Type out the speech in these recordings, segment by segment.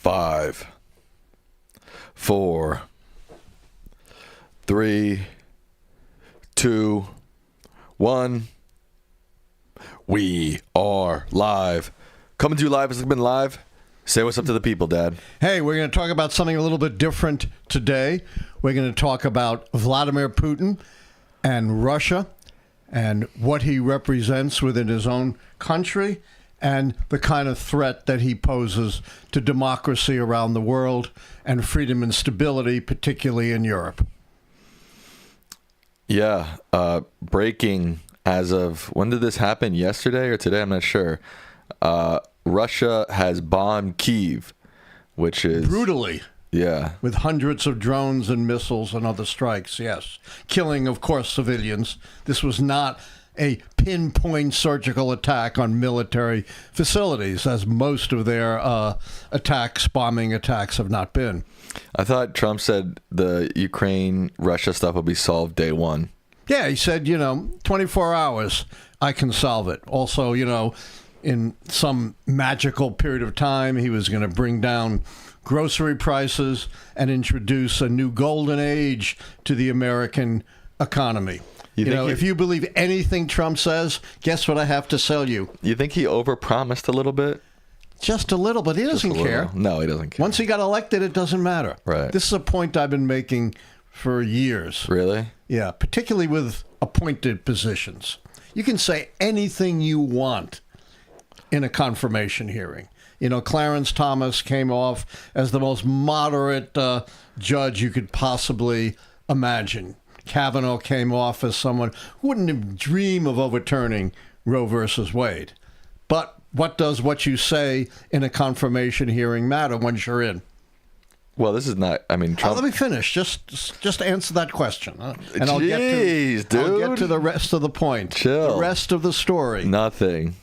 5, 4, 3, 2, 1. We are live. Coming to you live. Has it been live? Say what's up to the people, Dad. Hey, we're going to talk about something a little bit different today. We're going to talk about Vladimir Putin and Russia and what he represents within his own country and the kind of threat that he poses to democracy around the world and freedom and stability, particularly in Europe. Yeah, breaking as of, when did this happen? Yesterday or today? I'm not sure. Russia has bombed Kyiv, which is... Brutally. Yeah. With hundreds of drones and missiles and other strikes, yes. Killing, of course, civilians. This was not a pinpoint surgical attack on military facilities, as most of their bombing attacks have not been. I thought Trump said the Ukraine-Russia stuff will be solved day one. Yeah, he said, 24 hours, I can solve it. Also, in some magical period of time, he was going to bring down grocery prices and introduce a new golden age to the American economy. If you believe anything Trump says, guess what I have to sell you? You think he overpromised a little bit? Just a little, but he doesn't care. No, he doesn't care. Once he got elected, it doesn't matter. Right. This is a point I've been making for years. Really? Yeah, particularly with appointed positions. You can say anything you want in a confirmation hearing. Clarence Thomas came off as the most moderate judge you could possibly imagine. Kavanaugh came off as someone who wouldn't dream of overturning Roe versus Wade. But what does what you say in a confirmation hearing matter once you're in? Well, this is not, Trump... let me finish. Just answer that question. And I'll get to the rest of the point. Chill. The rest of the story. Nothing.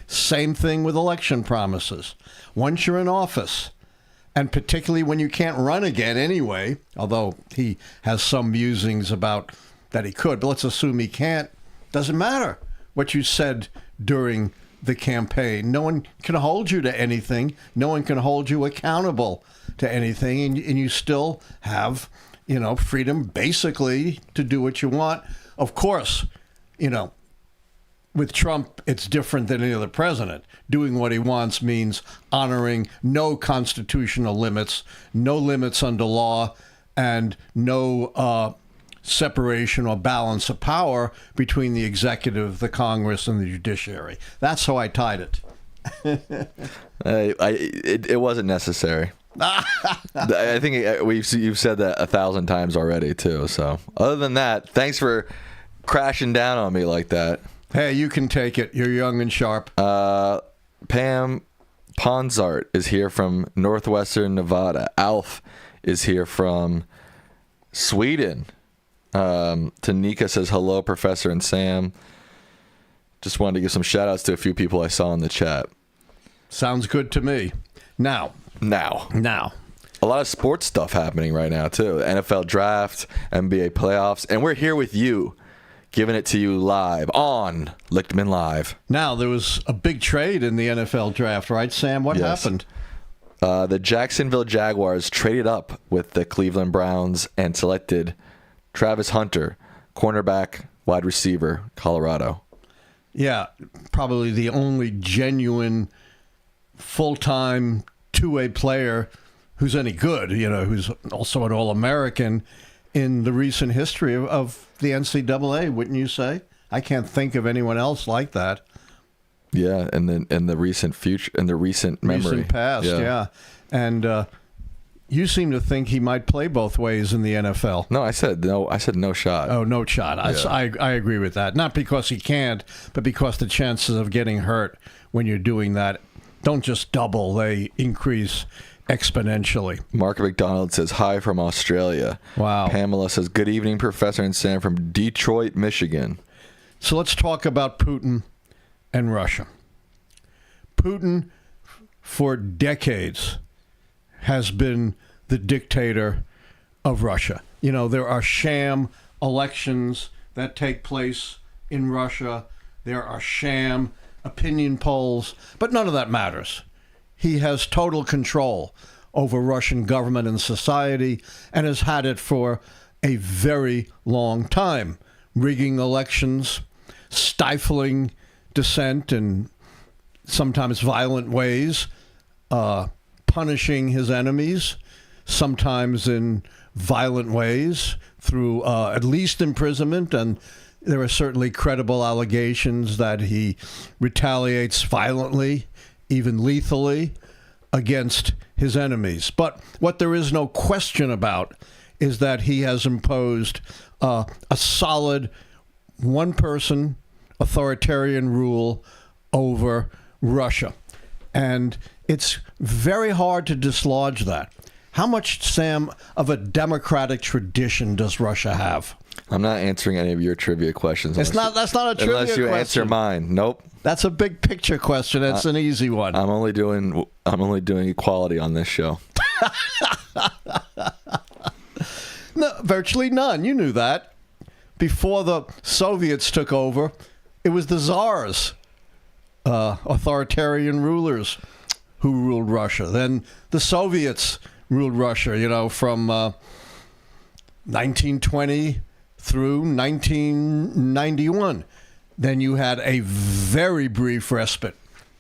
Same thing with election promises. Once you're in office, and particularly when you can't run again anyway, although he has some musings about that he could, but let's assume he can't, doesn't matter what you said during the campaign. No one can hold you to anything. No one can hold you accountable to anything, and you still have, freedom basically to do what you want. Of course, with Trump, it's different than any other president. Doing what he wants means honoring no constitutional limits, no limits under law, and no separation or balance of power between the executive, the Congress, and the judiciary. That's how I tied it. It wasn't necessary. I think you've said that 1,000 times already, too. So other than that, thanks for crashing down on me like that. Hey, you can take it. You're young and sharp. Pam Ponzart is here from Northwestern Nevada. Alf is here from Sweden. Tanika says, hello, Professor and Sam. Just wanted to give some shout-outs to a few people I saw in the chat. Sounds good to me. Now. A lot of sports stuff happening right now, too. NFL draft, NBA playoffs, and we're here with you. Giving it to you live on Lichtman Live. Now, there was a big trade in the NFL draft, right, Sam? What happened? The Jacksonville Jaguars traded up with the Cleveland Browns and selected Travis Hunter, cornerback, wide receiver, Colorado. Yeah, probably the only genuine full-time two-way player who's any good, who's also an All-American in the recent history of the NCAA, wouldn't you say? I can't think of anyone else like that. Yeah, and then in the recent future, in the recent memory, recent past, yeah. And you seem to think he might play both ways in the NFL. No, I said no. I said no shot. Oh, no shot. Yeah. I agree with that. Not because he can't, but because the chances of getting hurt when you're doing that don't just double; they increase exponentially. Mark McDonald says, hi from Australia. Wow. Pamela says, good evening, Professor and Sam from Detroit, Michigan. So let's talk about Putin and Russia. Putin, for decades, has been the dictator of Russia. There are sham elections that take place in Russia. There are sham opinion polls, but none of that matters. he has total control over Russian government and society, and has had it for a very long time, rigging elections, stifling dissent in sometimes violent ways, punishing his enemies, sometimes in violent ways through at least imprisonment, and there are certainly credible allegations that he retaliates violently, even lethally, against his enemies. But what there is no question about is that he has imposed a solid one-person authoritarian rule over Russia. And it's very hard to dislodge that. How much, Sam, of a democratic tradition does Russia have? I'm not answering any of your trivia questions. That's not a trivia question. Unless you answer mine. Nope. That's a big picture question. It's an easy one. I'm only doing equality on this show. No, virtually none. You knew that. Before the Soviets took over, it was the czars, authoritarian rulers, who ruled Russia. Then the Soviets ruled Russia, from 1920 through 1991. Then you had a very brief respite,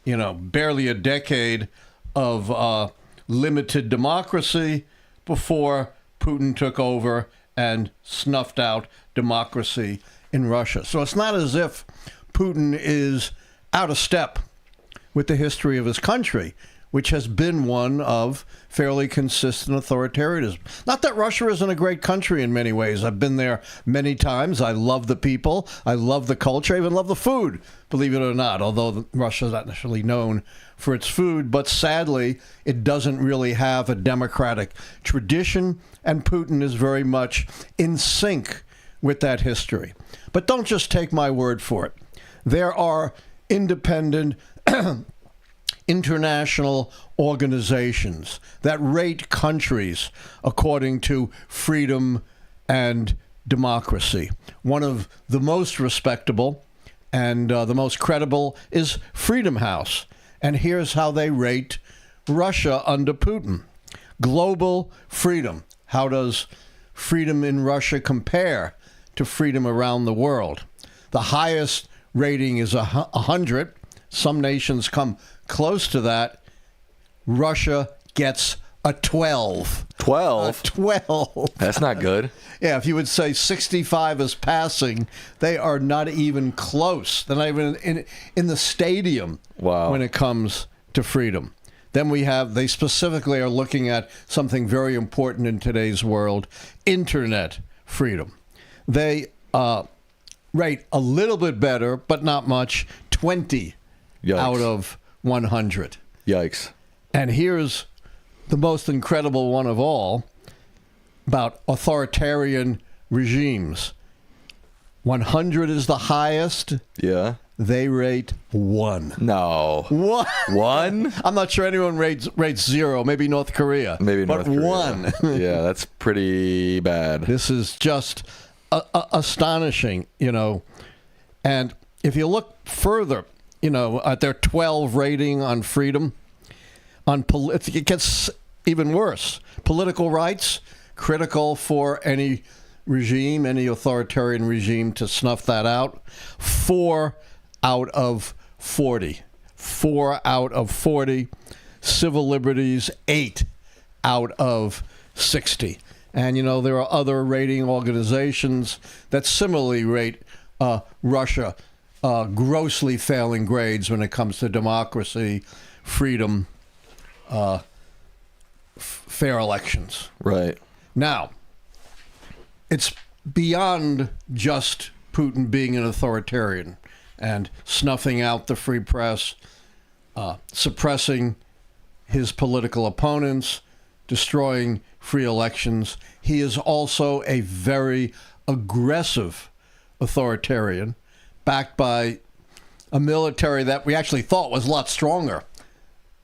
barely a decade of limited democracy before Putin took over and snuffed out democracy in Russia. So it's not as if Putin is out of step with the history of his country, which has been one of fairly consistent authoritarianism. Not that Russia isn't a great country in many ways. I've been there many times. I love the people. I love the culture. I even love the food, believe it or not, although Russia is not necessarily known for its food. But sadly, it doesn't really have a democratic tradition, and Putin is very much in sync with that history. But don't just take my word for it. There are independent international organizations that rate countries according to freedom and democracy. One of the most respectable and the most credible is Freedom House. And here's how they rate Russia under Putin. Global freedom. How does freedom in Russia compare to freedom around the world? The highest rating is 100. Some nations come close to that. Russia gets a 12. 12? A 12. That's not good. Yeah, if you would say 65 is passing, they are not even close. They're not even in the stadium when it comes to freedom. Then they specifically are looking at something very important in today's world, internet freedom. They rate a little bit better, but not much, 20 out of 100. Yikes. And here's the most incredible one of all about authoritarian regimes. 100 is the highest. Yeah. They rate 1. No. 1? 1? I'm not sure anyone rates 0. Maybe North Korea. But North Korea. 1. Yeah, that's pretty bad. This is just astonishing, And if you look further, at their 12 rating on freedom, it gets even worse. Political rights, critical for any regime, any authoritarian regime to snuff that out. 4 out of 40. 4 out of 40. Civil liberties, 8 out of 60. And, there are other rating organizations that similarly rate Russia grossly failing grades when it comes to democracy, freedom, fair elections. Right. Now, it's beyond just Putin being an authoritarian and snuffing out the free press, suppressing his political opponents, destroying free elections. He is also a very aggressive authoritarian, backed by a military that we actually thought was a lot stronger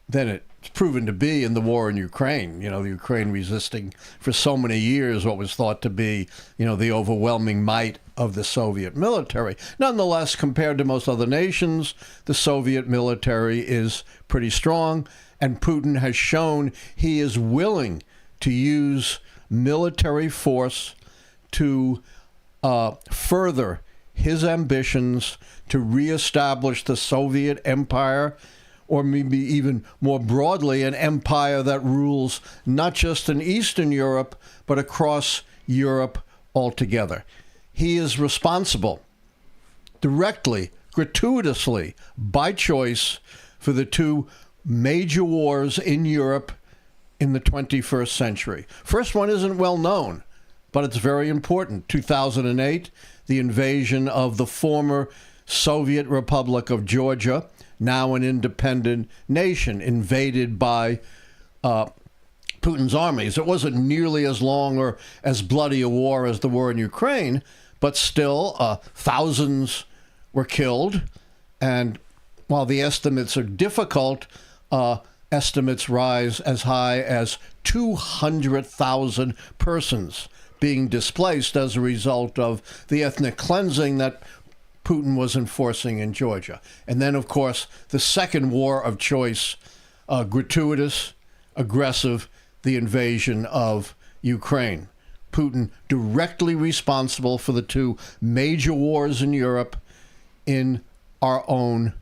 than it's proven to be in the war in Ukraine. The Ukraine resisting for so many years what was thought to be, the overwhelming might of the Soviet military. Nonetheless, compared to most other nations, the Soviet military is pretty strong. And Putin has shown he is willing to use military force to further his ambitions to reestablish the Soviet empire, or maybe even more broadly, an empire that rules not just in Eastern Europe, but across Europe altogether. He is responsible directly, gratuitously, by choice, for the two major wars in Europe in the 21st century. First one isn't well known, but it's very important. 2008, the invasion of the former Soviet Republic of Georgia, now an independent nation, invaded by Putin's armies. It wasn't nearly as long or as bloody a war as the war in Ukraine, but still thousands were killed. And while the estimates are difficult, estimates rise as high as 200,000 persons being displaced as a result of the ethnic cleansing that Putin was enforcing in Georgia. And then, of course, the second war of choice, gratuitous, aggressive, the invasion of Ukraine. Putin directly responsible for the two major wars in Europe in our own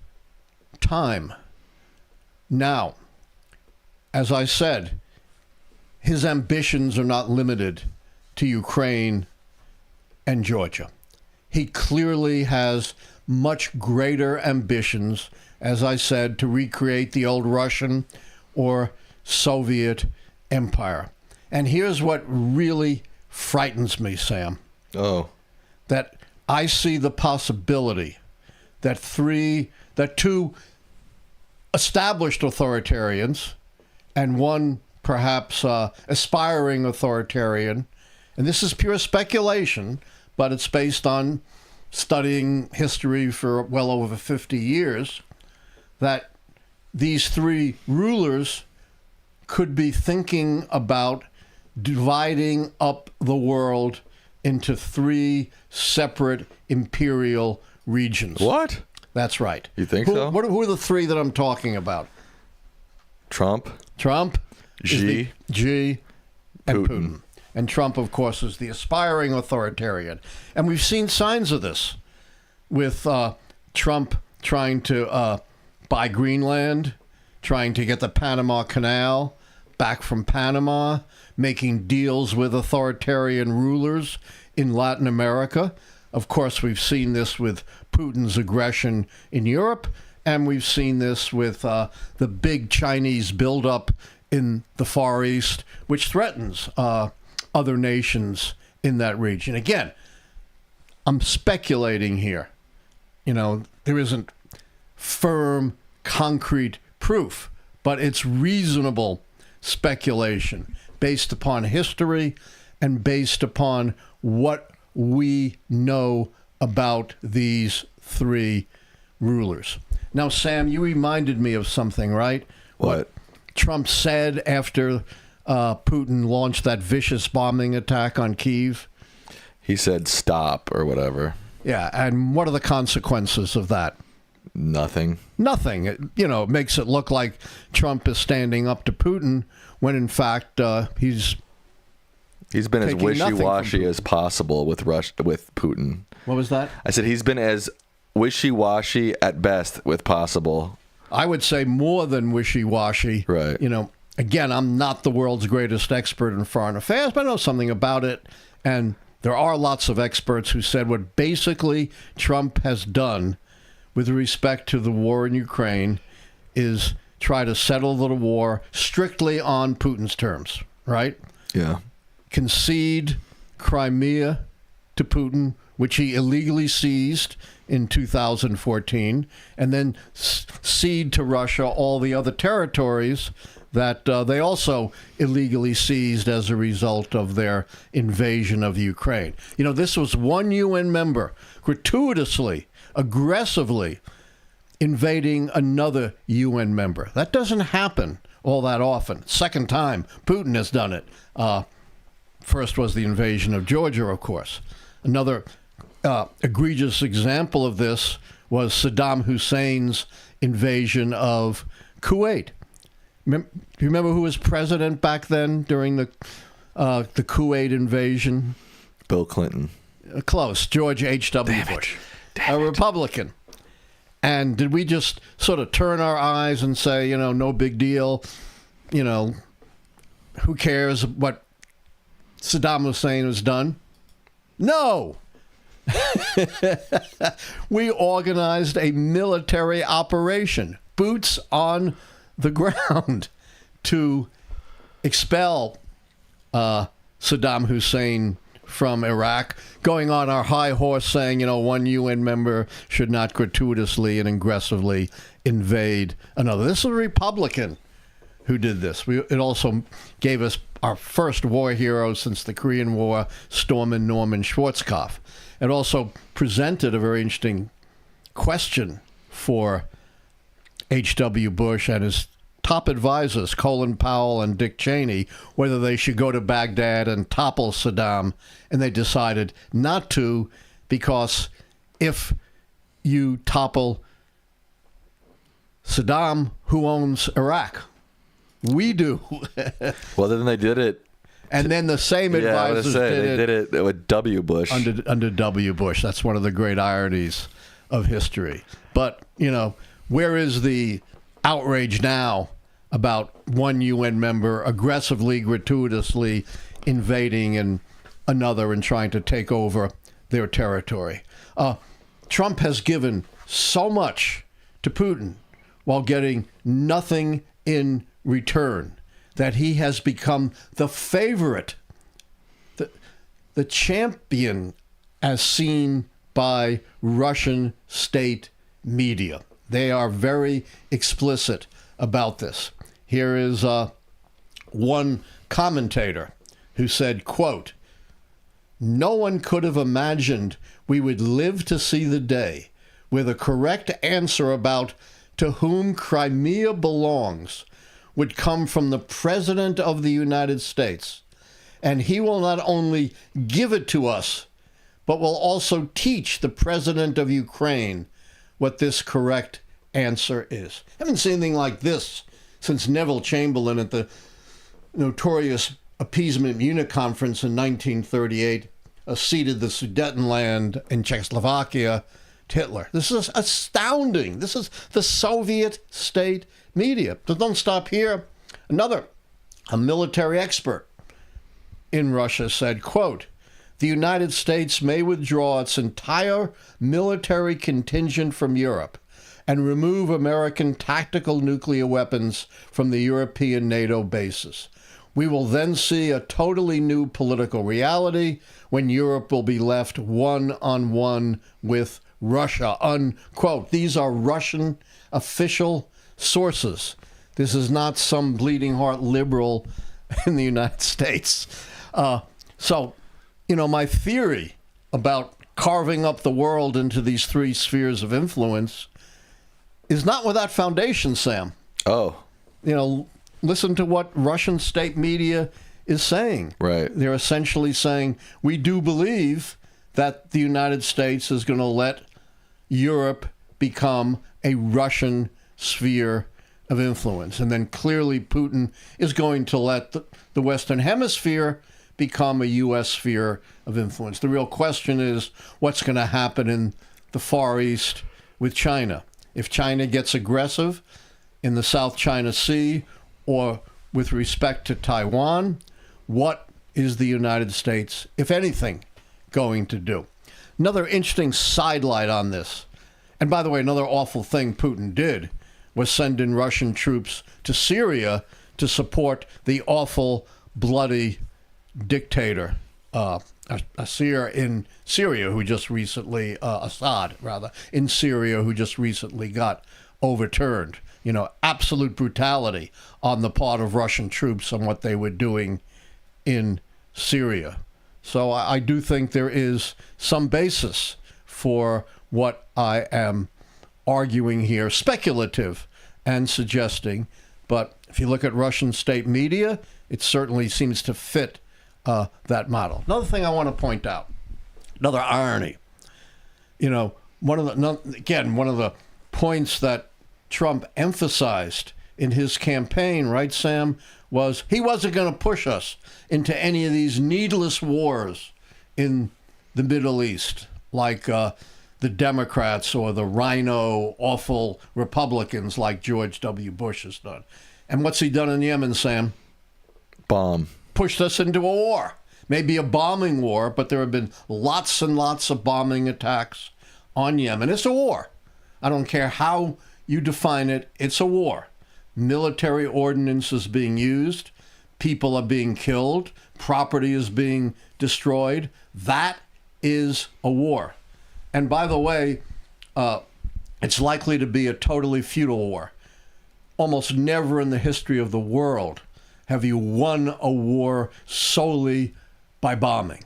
time. Now, as I said, his ambitions are not limited to Ukraine and Georgia. He clearly has much greater ambitions, as I said, to recreate the old Russian or Soviet empire. And here's what really frightens me, Sam. Oh. That I see the possibility that two established authoritarians and one perhaps aspiring authoritarian, and this is pure speculation, but it's based on studying history for well over 50 years, that these three rulers could be thinking about dividing up the world into three separate imperial regions. What? That's right. You think so? Who are the three that I'm talking about? Trump, Xi, and Putin. Putin. And Trump, of course, is the aspiring authoritarian. And we've seen signs of this with Trump trying to buy Greenland, trying to get the Panama Canal back from Panama, making deals with authoritarian rulers in Latin America. Of course, we've seen this with Putin's aggression in Europe, and we've seen this with the big Chinese buildup in the Far East, which threatens other nations in that region. Again, I'm speculating here. You know, there isn't firm, concrete proof, but it's reasonable speculation based upon history and based upon what we know about these three rulers. Now, Sam, you reminded me of something, right? What? Trump said after Putin launched that vicious bombing attack on Kyiv. He said stop or whatever. Yeah, and what are the consequences of that? Nothing. Nothing. It makes it look like Trump is standing up to Putin when, in fact, he's been as taking nothing from wishy-washy Putin. as possible with Putin. What was that? I said he's been as wishy-washy at best with possible. I would say more than wishy-washy. Right. Again, I'm not the world's greatest expert in foreign affairs, but I know something about it. And there are lots of experts who said what basically Trump has done with respect to the war in Ukraine is try to settle the war strictly on Putin's terms, right? Yeah. Concede Crimea to Putin, which he illegally seized in 2014, and then cede to Russia all the other territories that they also illegally seized as a result of their invasion of Ukraine. This was one UN member gratuitously, aggressively invading another UN member. That doesn't happen all that often. Second time Putin has done it. First was the invasion of Georgia, of course. Another egregious example of this was Saddam Hussein's invasion of Kuwait. Do you remember who was president back then during the Kuwait invasion? Bill Clinton. Close. George H.W. Bush. A Republican. And did we just sort of turn our eyes and say, no big deal, who cares what Saddam Hussein has done? No. We organized a military operation, boots on the ground, to expel Saddam Hussein from Iraq, going on our high horse saying, one UN member should not gratuitously and aggressively invade another. This is a Republican who did this. It also gave us our first war hero since the Korean War, Stormin' Norman Schwarzkopf. It also presented a very interesting question for H.W. Bush and his top advisors, Colin Powell and Dick Cheney, whether they should go to Baghdad and topple Saddam. And they decided not to, because if you topple Saddam, who owns Iraq? We do. Well, then they did it. And then the same advisors did it with W. Bush. Under W. Bush. That's one of the great ironies of history. But, where is the outrage now about one UN member aggressively, gratuitously invading another and trying to take over their territory? Trump has given so much to Putin while getting nothing in return that he has become the favorite, the champion as seen by Russian state media. They are very explicit about this. Here is one commentator who said, quote, "No one could have imagined we would live to see the day where the correct answer about to whom Crimea belongs would come from the President of the United States. And he will not only give it to us, but will also teach the President of Ukraine what this correct answer is." I haven't seen anything like this since Neville Chamberlain at the notorious Appeasement Munich Conference in 1938 ceded the Sudetenland in Czechoslovakia to Hitler. This is astounding. This is the Soviet state media. But don't stop here. A military expert in Russia said, quote, "The United States may withdraw its entire military contingent from Europe and remove American tactical nuclear weapons from the European NATO bases. We will then see a totally new political reality when Europe will be left one-on-one with Russia," unquote. These are Russian official sources. This is not some bleeding heart liberal in the United States. So, my theory about carving up the world into these three spheres of influence is not without foundation, Sam. Oh. Listen to what Russian state media is saying. Right. They're essentially saying, we do believe that the United States is going to let Europe become a Russian sphere of influence. And then clearly Putin is going to let the Western Hemisphere become a U.S. sphere of influence. The real question is what's going to happen in the Far East with China. If China gets aggressive in the South China Sea or with respect to Taiwan, what is the United States, if anything, going to do? Another interesting sidelight on this, and by the way, another awful thing Putin did was send in Russian troops to Syria to support the awful, bloody dictator, Assad in Syria, who just recently, Assad rather, in Syria, who just recently got overturned. Absolute brutality on the part of Russian troops on what they were doing in Syria. So I do think there is some basis for what I am arguing here, speculative and suggesting. But if you look at Russian state media, it certainly seems to fit that model. Another thing I want to point out, another irony. One of the points that Trump emphasized in his campaign, right, Sam, was he wasn't going to push us into any of these needless wars in the Middle East, like the Democrats or the rhino, awful Republicans like George W. Bush has done. And what's he done in Yemen, Sam? Bomb. Pushed us into a war. Maybe a bombing war, but there have been lots and lots of bombing attacks on Yemen. It's a war. I don't care how you define it, it's a war. Military ordnance is being used. People are being killed. Property is being destroyed. That is a war. And by the way, it's likely to be a totally futile war. Almost never in the history of the world have you won a war solely by bombing.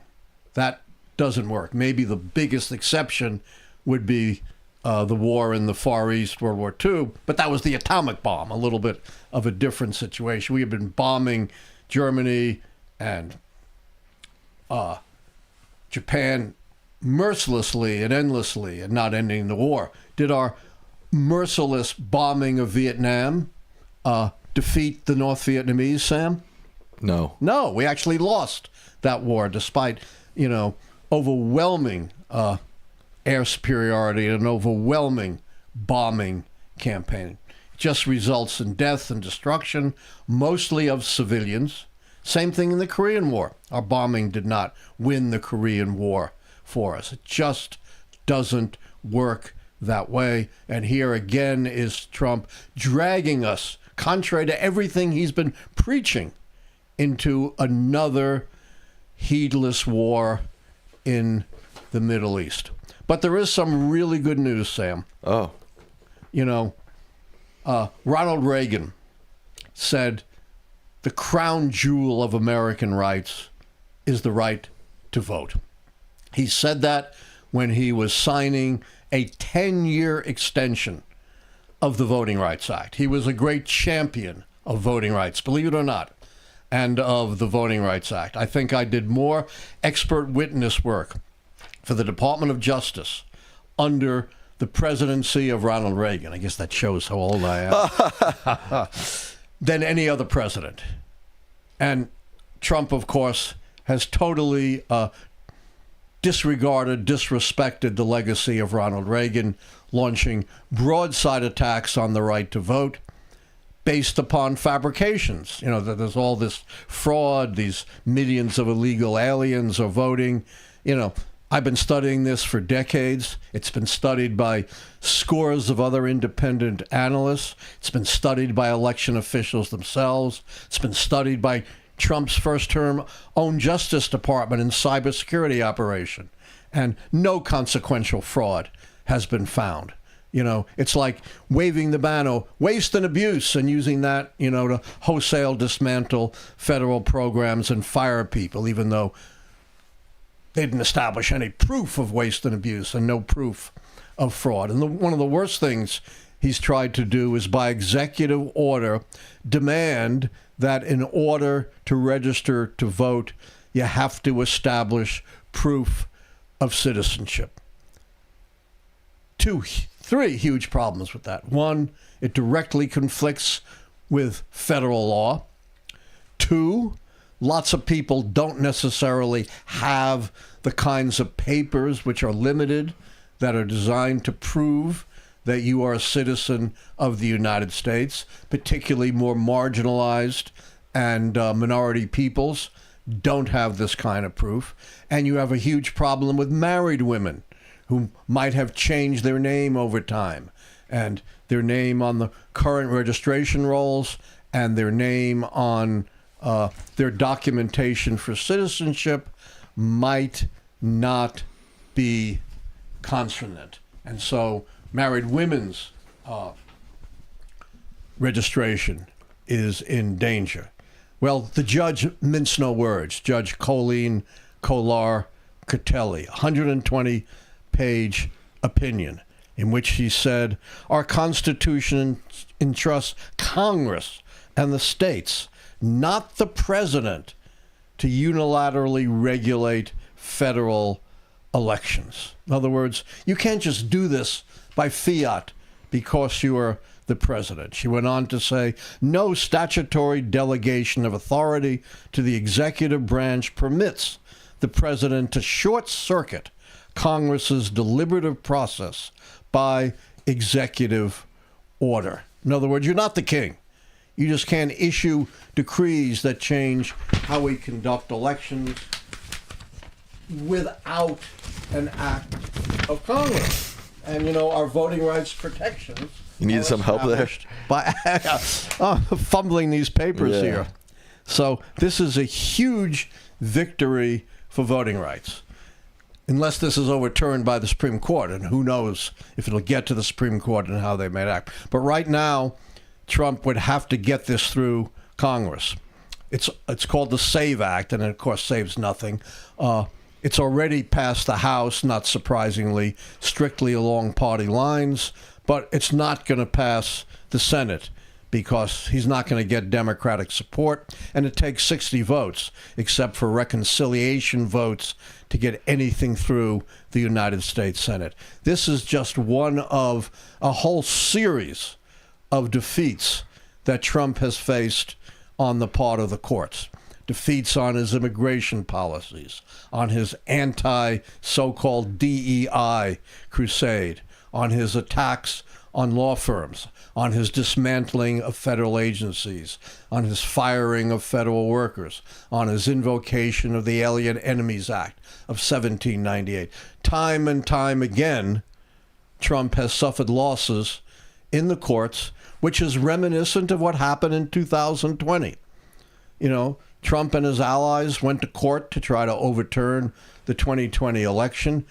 That doesn't work. Maybe the biggest exception would be the war in the Far East, World War II, but that was the atomic bomb, a little bit of a different situation. We have been bombing Germany and Japan mercilessly and endlessly and not ending the war. Did our merciless bombing of Vietnam defeat the North Vietnamese, Sam? No. No, we actually lost that war despite, overwhelming air superiority and an overwhelming bombing campaign. It just results in death and destruction, mostly of civilians. Same thing in the Korean War. Our bombing did not win the Korean War for us. It just doesn't work that way. And here again is Trump dragging us, contrary to everything he's been preaching, into another heedless war in the Middle East. But there is some really good news, Sam. Oh. Ronald Reagan said the crown jewel of American rights is the right to vote. He said that when he was signing a 10-year extension of the Voting Rights Act. He was a great champion of voting rights, believe it or not, and of the Voting Rights Act. I think I did more expert witness work for the Department of Justice under the presidency of Ronald Reagan. I guess that shows how old I am. Than any other president. And Trump, of course, has totally disregarded, disrespected the legacy of Ronald Reagan, launching broadside attacks on the right to vote based upon fabrications. There's all this fraud, these millions of illegal aliens are voting. I've been studying this for decades. It's been studied by scores of other independent analysts. It's been studied by election officials themselves. It's been studied by Trump's first-term own Justice Department and cybersecurity operation. And no consequential fraud has been found. It's like waving the banner, waste and abuse, and using that, to wholesale dismantle federal programs and fire people, even though they didn't establish any proof of waste and abuse and no proof of fraud. And one of the worst things he's tried to do is, by executive order, demand that in order to register to vote, you have to establish proof of citizenship. Three huge problems with that. One, it directly conflicts with federal law. Two, lots of people don't necessarily have the kinds of papers which are limited that are designed to prove that you are a citizen of the United States, particularly more marginalized and minority peoples don't have this kind of proof. And you have a huge problem with married women who might have changed their name over time, and their name on the current registration rolls and their name on their documentation for citizenship might not be consonant. And so married women's registration is in danger. Well, the judge minced no words. Judge Colleen Kolar Catelli, 120-page opinion in which he said, our Constitution entrusts Congress and the states, not the president, to unilaterally regulate federal elections. In other words, you can't just do this by fiat because you are the president. She went on to say, no statutory delegation of authority to the executive branch permits the president to short-circuit Congress's deliberative process by executive order. In other words, you're not the king. You just can't issue decrees that change how we conduct elections without an act of Congress. And, our voting rights protections. You need some help there? By fumbling these papers here. So this is a huge victory for voting rights. Unless this is overturned by the Supreme Court, and who knows if it'll get to the Supreme Court and how they may act. But right now, Trump would have to get this through Congress. It's called the SAVE Act, and it, of course, saves nothing. It's already passed the House, not surprisingly, strictly along party lines, but it's not going to pass the Senate because he's not going to get Democratic support, and it takes 60 votes, except for reconciliation votes, to get anything through the United States Senate. This is just one of a whole series of defeats that Trump has faced on the part of the courts. Defeats on his immigration policies, on his anti-so-called DEI crusade, on his attacks on law firms, on his dismantling of federal agencies, on his firing of federal workers, on his invocation of the Alien Enemies Act of 1798. Time and time again, Trump has suffered losses in the courts, which is reminiscent of what happened in 2020. Trump and his allies went to court to try to overturn the 2020 election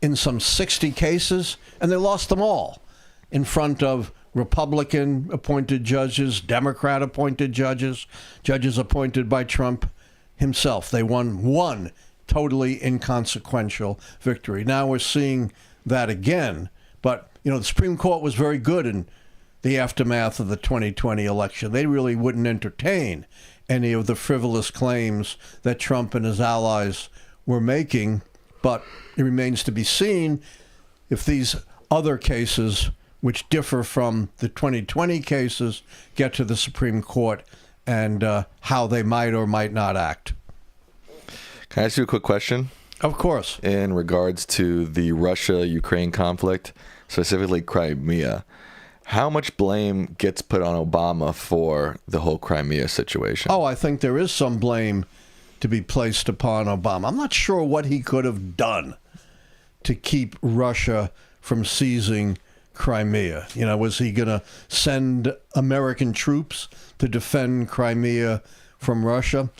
in some 60 cases, and they lost them all in front of Republican-appointed judges, Democrat-appointed judges, judges appointed by Trump himself. They won one totally inconsequential victory. Now we're seeing that again. But, the Supreme Court was very good in the aftermath of the 2020 election. They really wouldn't entertain any of the frivolous claims that Trump and his allies were making. But it remains to be seen if these other cases, which differ from the 2020 cases, get to the Supreme Court and how they might or might not act. Can I ask you a quick question? Of course. In regards to the Russia-Ukraine conflict, specifically Crimea, how much blame gets put on Obama for the whole Crimea situation? Oh, I think there is some blame to be placed upon Obama. I'm not sure what he could have done to keep Russia from seizing Crimea. Was he going to send American troops to defend Crimea from Russia?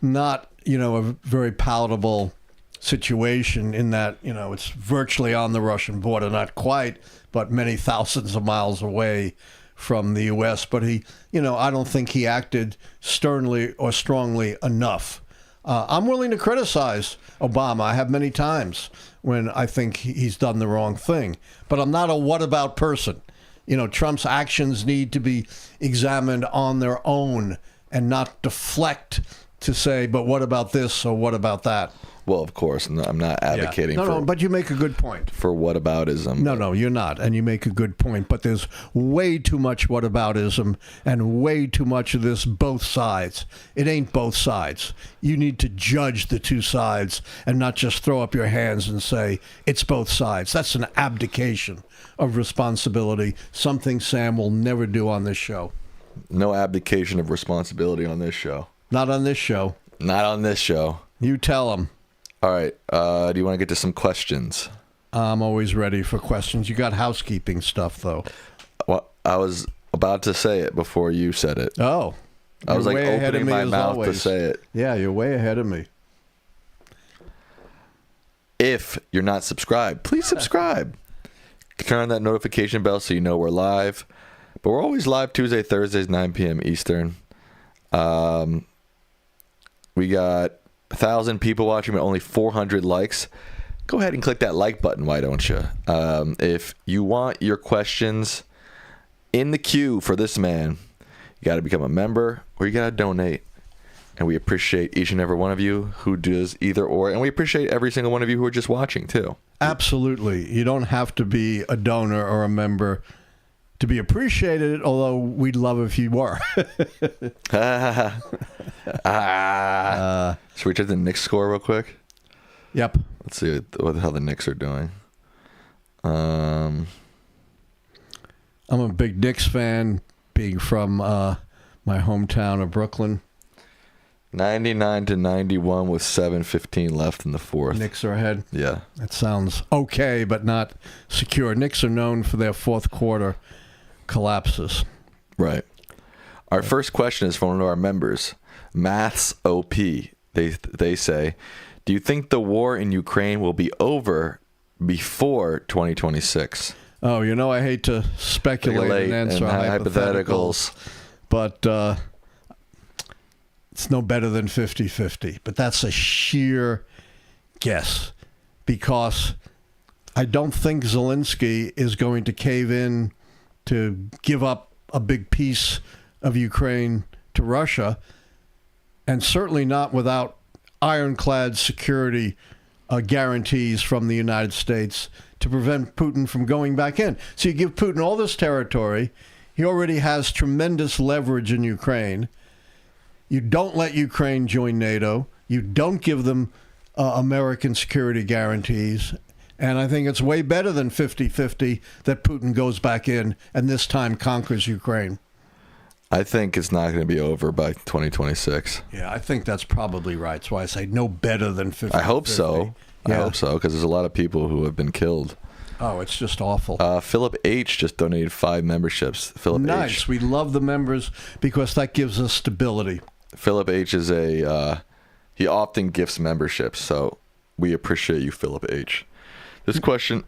Not, a very palatable situation in that, it's virtually on the Russian border, not quite, but many thousands of miles away from the U.S. But he, I don't think he acted sternly or strongly enough. I'm willing to criticize Obama. I have many times when I think he's done the wrong thing. But I'm not a what-about person. Trump's actions need to be examined on their own and not deflect to say, but what about this or what about that? Well, of course, I'm not advocating No, but you make a good point. For whataboutism. No, you're not, and you make a good point. But there's way too much whataboutism and way too much of this both sides. It ain't both sides. You need to judge the two sides and not just throw up your hands and say, it's both sides. That's an abdication of responsibility, something Sam will never do on this show. No abdication of responsibility on this show. Not on this show. Not on this show. You tell him. All right. Do you want to get to some questions? I'm always ready for questions. You got housekeeping stuff, though. Well, I was about to say it before you said it. Oh. I was like opening my mouth to say it. Yeah, you're way ahead of me. If you're not subscribed, please subscribe. Turn on that notification bell so you know we're live. But we're always live Tuesday, Thursdays, 9 p.m. Eastern. We got 1,000 people watching, but only 400 likes. Go ahead and click that like button, why don't you? If you want your questions in the queue for this man, you got to become a member or you got to donate. And we appreciate each and every one of you who does either or. And we appreciate every single one of you who are just watching, too. Absolutely. You don't have to be a donor or a member to be appreciated, although we'd love if you were. Should we check the Knicks score real quick? Yep. Let's see how the Knicks are doing. I'm a big Knicks fan, being from my hometown of Brooklyn. 99-91 with 7:15 left in the fourth. Knicks are ahead. Yeah. That sounds okay, but not secure. Knicks are known for their fourth quarter collapses. Right. Our first question is from one of our members, Maths OP. They say, do you think the war in Ukraine will be over before 2026? Oh, I hate to speculate and answer hypotheticals, but it's no better than 50-50. But that's a sheer guess, because I don't think Zelensky is going to cave in to give up a big piece of Ukraine to Russia, and certainly not without ironclad security guarantees from the United States to prevent Putin from going back in. So you give Putin all this territory. He already has tremendous leverage in Ukraine. You don't let Ukraine join NATO. You don't give them American security guarantees. And I think it's way better than 50-50 that Putin goes back in and this time conquers Ukraine. I think it's not going to be over by 2026. Yeah, I think that's probably right. That's why I say no better than 50-50. I hope so. Yeah. I hope so, because there's a lot of people who have been killed. Oh, it's just awful. Philip H. just donated 5 memberships. Philip nice. H. We love the members because that gives us stability. Philip H. is he often gifts memberships, so we appreciate you, Philip H. This question...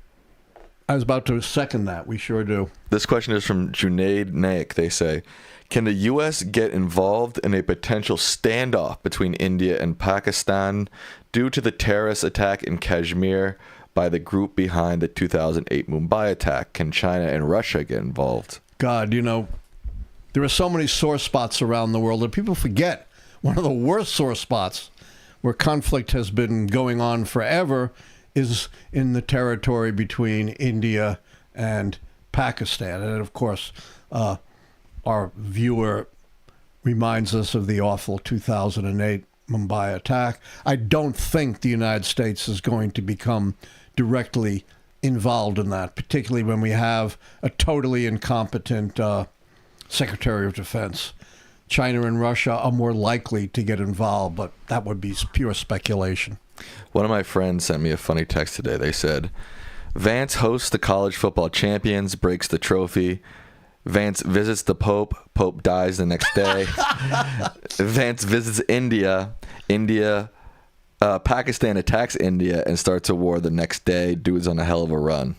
I was about to second that. We sure do. This question is from Junaid Naik. They say, can the U.S. get involved in a potential standoff between India and Pakistan due to the terrorist attack in Kashmir by the group behind the 2008 Mumbai attack? Can China and Russia get involved? God, there are so many sore spots around the world that people forget. One of the worst sore spots where conflict has been going on forever is in the territory between India and Pakistan. And of course, our viewer reminds us of the awful 2008 Mumbai attack. I don't think the United States is going to become directly involved in that, particularly when we have a totally incompetent Secretary of Defense. China and Russia are more likely to get involved, but that would be pure speculation. One of my friends sent me a funny text today. They said, Vance hosts the college football champions, breaks the trophy. Vance visits the Pope. Pope dies the next day. Vance visits India. Pakistan attacks India and starts a war the next day. Dude's on a hell of a run.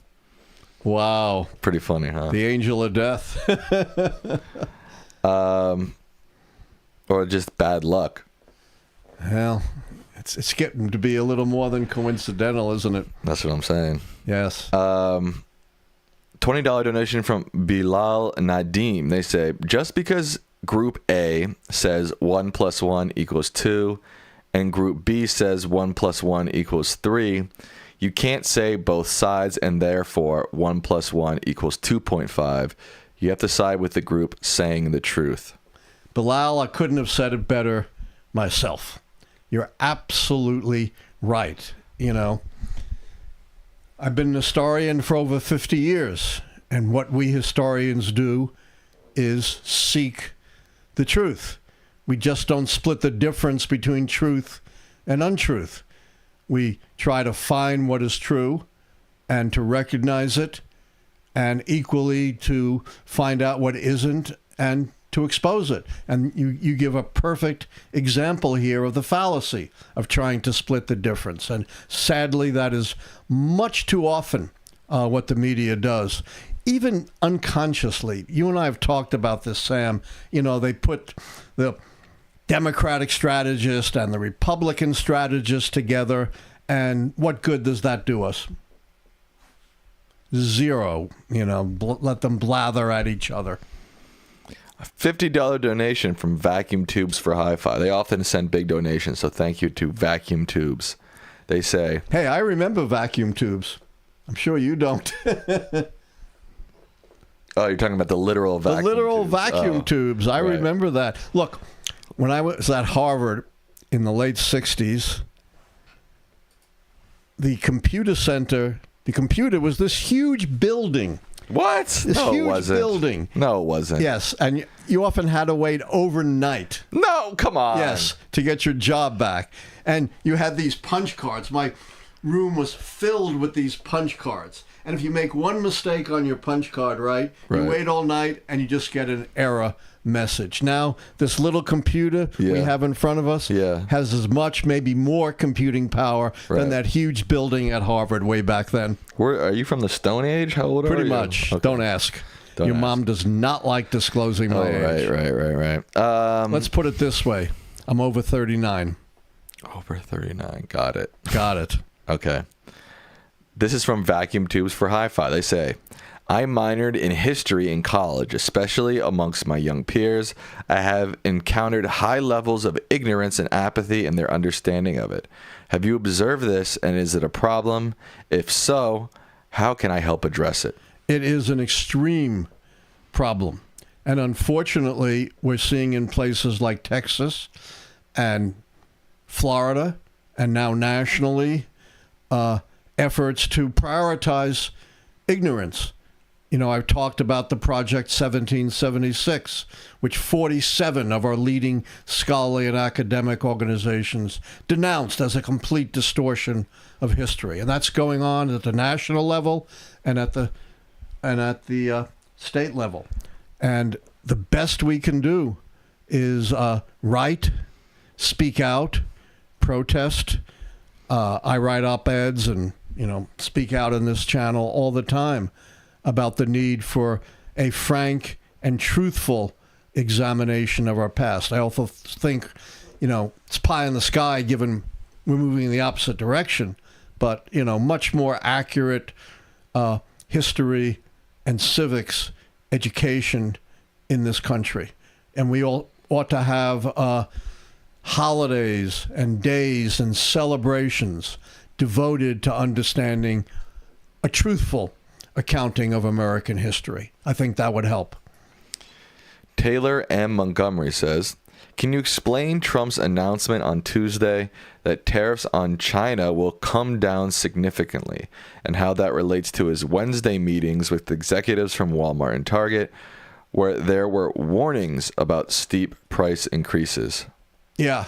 Wow. Pretty funny, huh? The angel of death. Or just bad luck. Well, it's getting to be a little more than coincidental, isn't it? That's what I'm saying. Yes. $20 donation from Bilal Nadim. They say, just because Group A says 1 + 1 = 2 and Group B says 1 + 1 = 3, you can't say both sides and therefore 1 + 1 = 2.5. You have to side with the group saying the truth. Bilal, I couldn't have said it better myself. You're absolutely right. I've been an historian for over 50 years, and what we historians do is seek the truth. We just don't split the difference between truth and untruth. We try to find what is true and to recognize it, and equally to find out what isn't and to expose it. And you give a perfect example here of the fallacy of trying to split the difference. And sadly, that is much too often what the media does. Even unconsciously, you and I have talked about this, Sam. They put the Democratic strategist and the Republican strategist together, and what good does that do us? Zero. Let them blather at each other. A $50 donation from Vacuum Tubes for Hi-Fi. They often send big donations, so thank you to Vacuum Tubes. They say, hey, I remember Vacuum Tubes. I'm sure you don't. Oh, you're talking about the literal vacuum The literal tubes. vacuum tubes. I right. remember that. Look, when I was at Harvard in the late 60s, the computer center, the computer was this huge building. What? This No, huge it wasn't. building. No, it wasn't. Yes, and you often had to wait overnight. No, come on. Yes, to get your job back. And you had these punch cards. My room was filled with these punch cards. And if you make one mistake on your punch card, right, you wait all night and you just get an error message. Now, this little computer we have in front of us has as much, maybe more computing power than that huge building at Harvard way back then. Are you from the Stone Age? How old are you? Pretty much. Okay. Don't ask. Your mom does not like disclosing my age. Right. Let's put it this way. I'm over 39. Over 39. Got it. Got it. Okay. This is from Vacuum Tubes for Hi-Fi. They say, I minored in history in college, especially amongst my young peers. I have encountered high levels of ignorance and apathy in their understanding of it. Have you observed this, and is it a problem? If so, how can I help address it? It is an extreme problem. And unfortunately, we're seeing in places like Texas and Florida, and now nationally, efforts to prioritize ignorance. You know, I've talked about the Project 1776, which 47 of our leading scholarly and academic organizations denounced as a complete distortion of history. And that's going on at the national level and at the state level. And the best we can do is write, speak out, protest. I write op-eds and, speak out in this channel all the time about the need for a frank and truthful examination of our past. I also think, it's pie in the sky given we're moving in the opposite direction, but, much more accurate history and civics education in this country. And we all ought to have holidays and days and celebrations devoted to understanding a truthful accounting of American history. I think that would help. Taylor M. Montgomery says, can you explain Trump's announcement on Tuesday that tariffs on China will come down significantly, and how that relates to his Wednesday meetings with executives from Walmart and Target, where there were warnings about steep price increases? Yeah.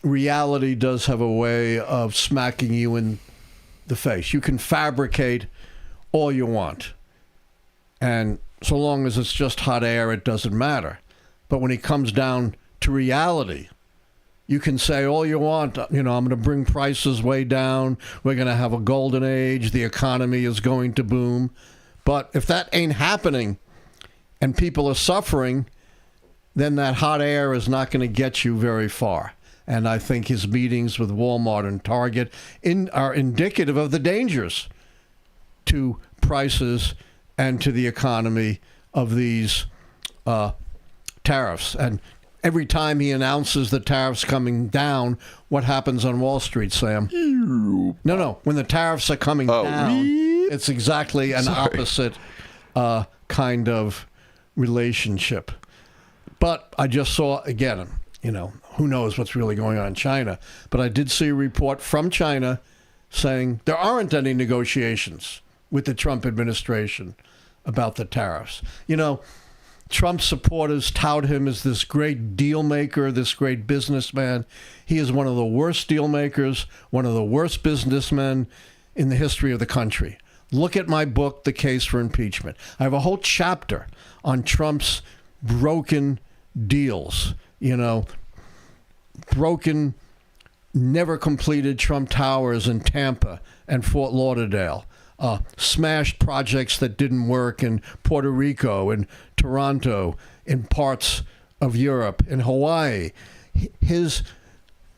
Reality does have a way of smacking you in the face. You can fabricate all you want. And so long as it's just hot air, it doesn't matter. But when it comes down to reality, you can say all you want, I'm going to bring prices way down. We're going to have a golden age. The economy is going to boom. But if that ain't happening and people are suffering, then that hot air is not going to get you very far. And I think his meetings with Walmart and Target are indicative of the dangers to prices and to the economy of these tariffs. And every time he announces the tariffs coming down, what happens on Wall Street, Sam? No. When the tariffs are coming down, it's exactly an opposite kind of relationship. But I just saw, again, who knows what's really going on in China. But I did see a report from China saying there aren't any negotiations with the Trump administration about the tariffs. Trump supporters tout him as this great deal maker, this great businessman. He is one of the worst deal makers, one of the worst businessmen in the history of the country. Look at my book, The Case for Impeachment. I have a whole chapter on Trump's broken deals, broken, never completed Trump Towers in Tampa and Fort Lauderdale, smashed projects that didn't work in Puerto Rico and Toronto, in parts of Europe, in Hawaii. His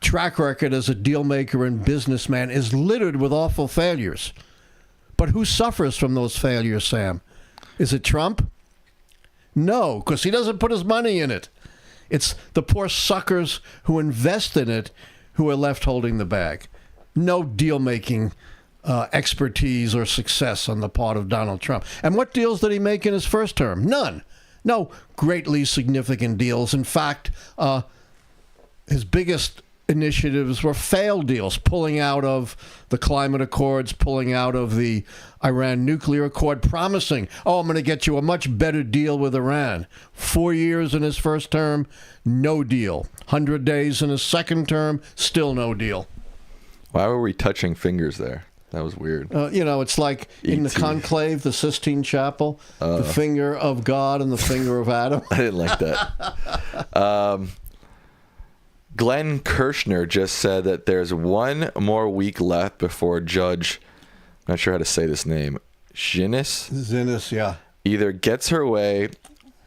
track record as a deal maker and businessman is littered with awful failures. But who suffers from those failures, Sam? Is it Trump? No, because he doesn't put his money in it. It's the poor suckers who invest in it who are left holding the bag. No deal-making expertise or success on the part of Donald Trump. And what deals did he make in his first term? None. No greatly significant deals. In fact, his biggest initiatives were failed deals, pulling out of the climate accords, pulling out of the Iran nuclear accord, promising, I'm going to get you a much better deal with Iran. 4 years in his first term, no deal. 100 days in his second term, still no deal. Why were we touching fingers there? That was weird. It's like in the conclave, the Sistine Chapel, the finger of God and the finger of Adam. I didn't like that. Glenn Kirshner just said that there's one more week left before Judge, I'm not sure how to say this name, Zinnis, yeah, either gets her way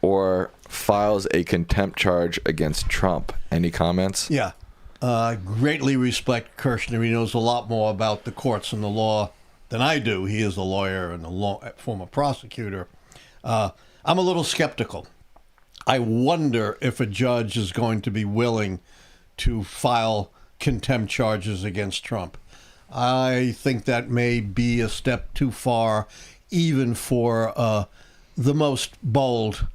or files a contempt charge against Trump. Any comments? Yeah. Greatly respect Kirshner. He knows a lot more about the courts and the law than I do. He is a lawyer and a former prosecutor. I'm a little skeptical. I wonder if a judge is going to be willing to file contempt charges against Trump. I think that may be a step too far, even for the most bold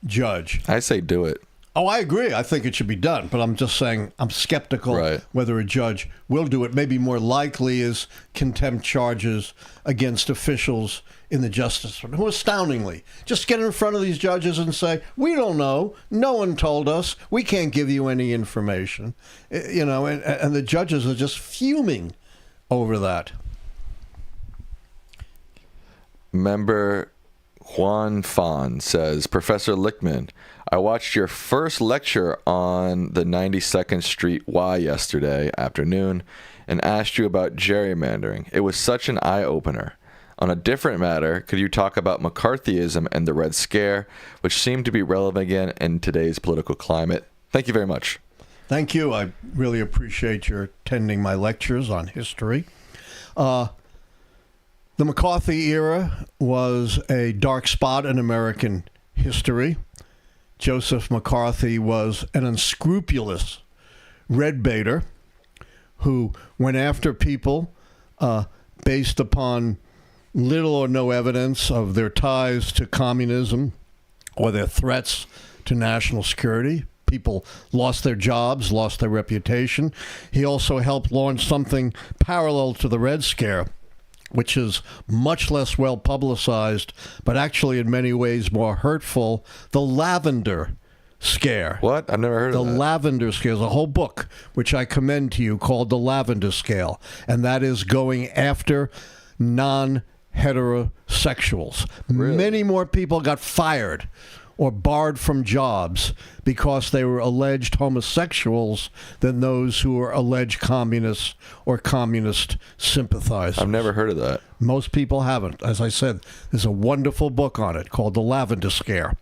judge. I say do it. Oh, I agree. I think it should be done. But I'm just saying I'm skeptical whether a judge will do it. Maybe more likely is contempt charges against officials in the Justice Department who astoundingly just get in front of these judges and say, we don't know. No one told us. We can't give you any information. And the judges are just fuming over that. Member Juan Fan says, Professor Lichtman, I watched your first lecture on the 92nd Street Y yesterday afternoon and asked you about gerrymandering. It was such an eye-opener. On a different matter, could you talk about McCarthyism and the Red Scare, which seem to be relevant again in today's political climate? Thank you very much. Thank you. I really appreciate your attending my lectures on history. The McCarthy era was a dark spot in American history. Joseph McCarthy was an unscrupulous red baiter who went after people based upon little or no evidence of their ties to communism or their threats to national security. People lost their jobs, lost their reputation. He also helped launch something parallel to the Red Scare, which is much less well publicized, but actually in many ways more hurtful, the lavender scare. What? I've never heard of that. The lavender scare is a whole book, which I commend to you, called The Lavender Scale. And that is going after non-heterosexuals. Really? Many more people got fired or barred from jobs because they were alleged homosexuals than those who were alleged communists or communist sympathizers. I've never heard of that. Most people haven't. As I said, there's a wonderful book on it called The Lavender Scare.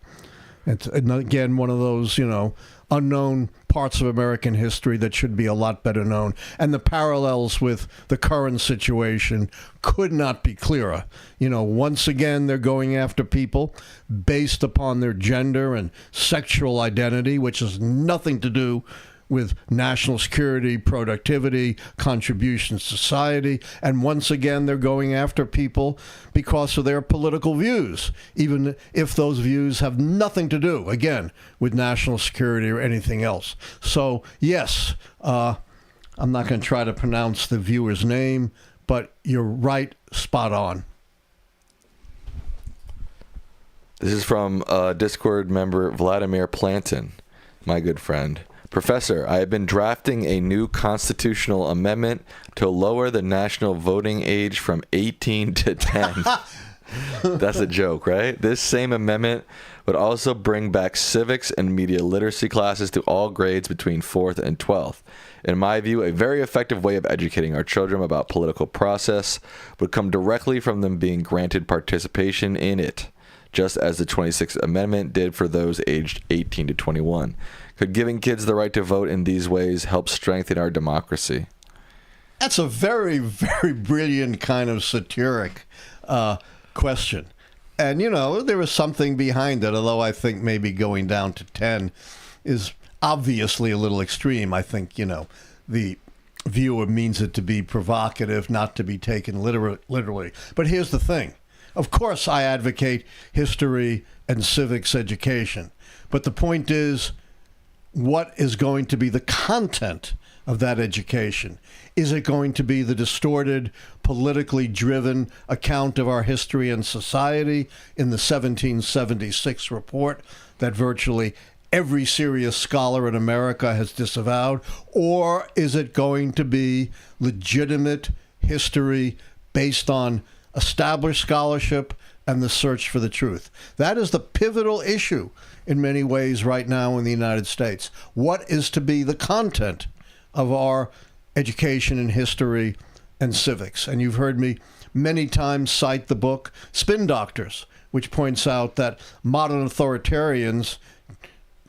It's, again, one of those, unknown parts of American history that should be a lot better known. And the parallels with the current situation could not be clearer. Once again, they're going after people based upon their gender and sexual identity, which has nothing to do with national security, productivity, contributions to society. And once again, they're going after people because of their political views, even if those views have nothing to do, again, with national security or anything else. So, yes, I'm not going to try to pronounce the viewer's name, but you're right, spot on. This is from Discord member Vladimir Plantin, my good friend. Professor, I have been drafting a new constitutional amendment to lower the national voting age from 18 to 10. That's a joke, right? This same amendment would also bring back civics and media literacy classes to all grades between 4th and 12th. In my view, a very effective way of educating our children about political process would come directly from them being granted participation in it, just as the 26th Amendment did for those aged 18 to 21. Could giving kids the right to vote in these ways help strengthen our democracy? That's a very, very brilliant kind of satiric question. And, there is something behind it, although I think maybe going down to 10 is obviously a little extreme. I think, the viewer means it to be provocative, not to be taken literally. But here's the thing. Of course, I advocate history and civics education. But the point is, what is going to be the content of that education? Is it going to be the distorted, politically driven account of our history and society in the 1776 report that virtually every serious scholar in America has disavowed? Or is it going to be legitimate history based on established scholarship and the search for the truth? That is the pivotal issue in many ways right now in the United States. What is to be the content of our education in history and civics? And you've heard me many times cite the book Spin Doctors, which points out that modern authoritarians,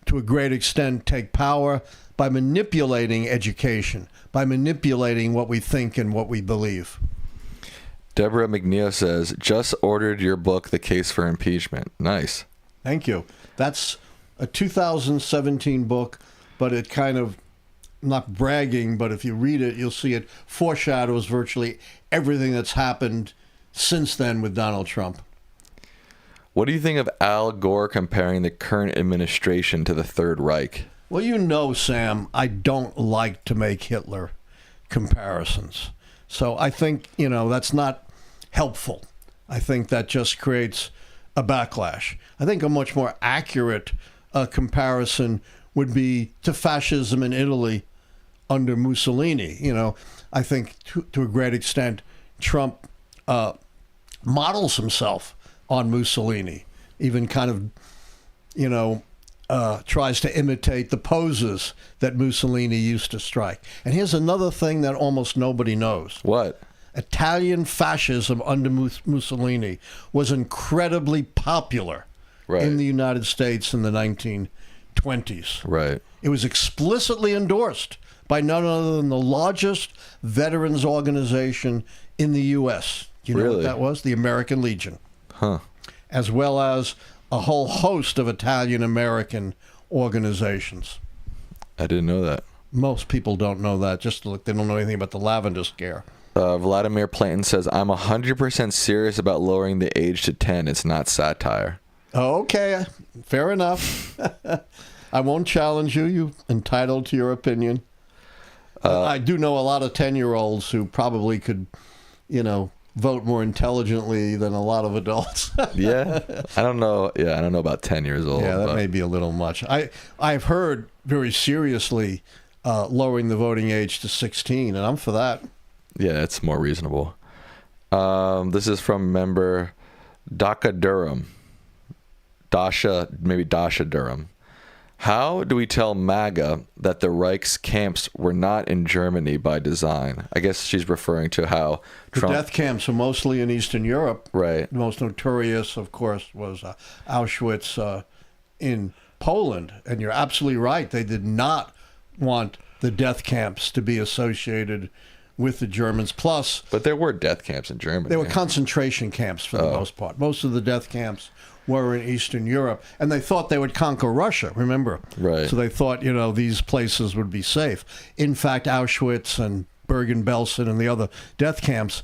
to a great extent, take power by manipulating education, by manipulating what we think and what we believe. Deborah McNeil says, just ordered your book, The Case for Impeachment. Nice. Thank you. That's a 2017 book, but it kind of, not bragging, but if you read it, you'll see it foreshadows virtually everything that's happened since then with Donald Trump. What do you think of Al Gore comparing the current administration to the Third Reich? Well, you know, Sam, I don't like to make Hitler comparisons. So I think, that's not helpful. I think that just creates a backlash. I think a much more accurate comparison would be to fascism in Italy under Mussolini. I think to a great extent, Trump models himself on Mussolini, even kind of, tries to imitate the poses that Mussolini used to strike. And here's another thing that almost nobody knows. What? Italian fascism under Mussolini was incredibly popular in the United States in the 1920s. Right. It was explicitly endorsed by none other than the largest veterans organization in the U.S. You know what that was? The American Legion. Huh. As well as a whole host of Italian-American organizations. I didn't know that. Most people don't know that. Just look, they don't know anything about the lavender scare. Vladimir Planton says, I'm 100% serious about lowering the age to 10. It's not satire. Okay, fair enough. I won't challenge you. You're entitled to your opinion. I do know a lot of 10-year-olds who probably could, vote more intelligently than a lot of adults. Yeah. I don't know. Yeah, I don't know about 10 years old. Yeah, that may be a little much. I've heard very seriously lowering the voting age to 16, and I'm for that. Yeah, it's more reasonable. This is from member Dasha Durham. Dasha Durham. How do we tell MAGA that the Reich's camps were not in Germany by design? I guess she's referring to how Trump... The death camps are mostly in Eastern Europe. Right. The most notorious, of course, was Auschwitz in Poland. And you're absolutely right. They did not want the death camps to be associated with the Germans. Plus... But there were death camps in Germany. There were concentration camps for the most part. Most of the death camps were in Eastern Europe, and they thought they would conquer Russia, remember? Right. So they thought, these places would be safe. In fact, Auschwitz and Bergen-Belsen and the other death camps,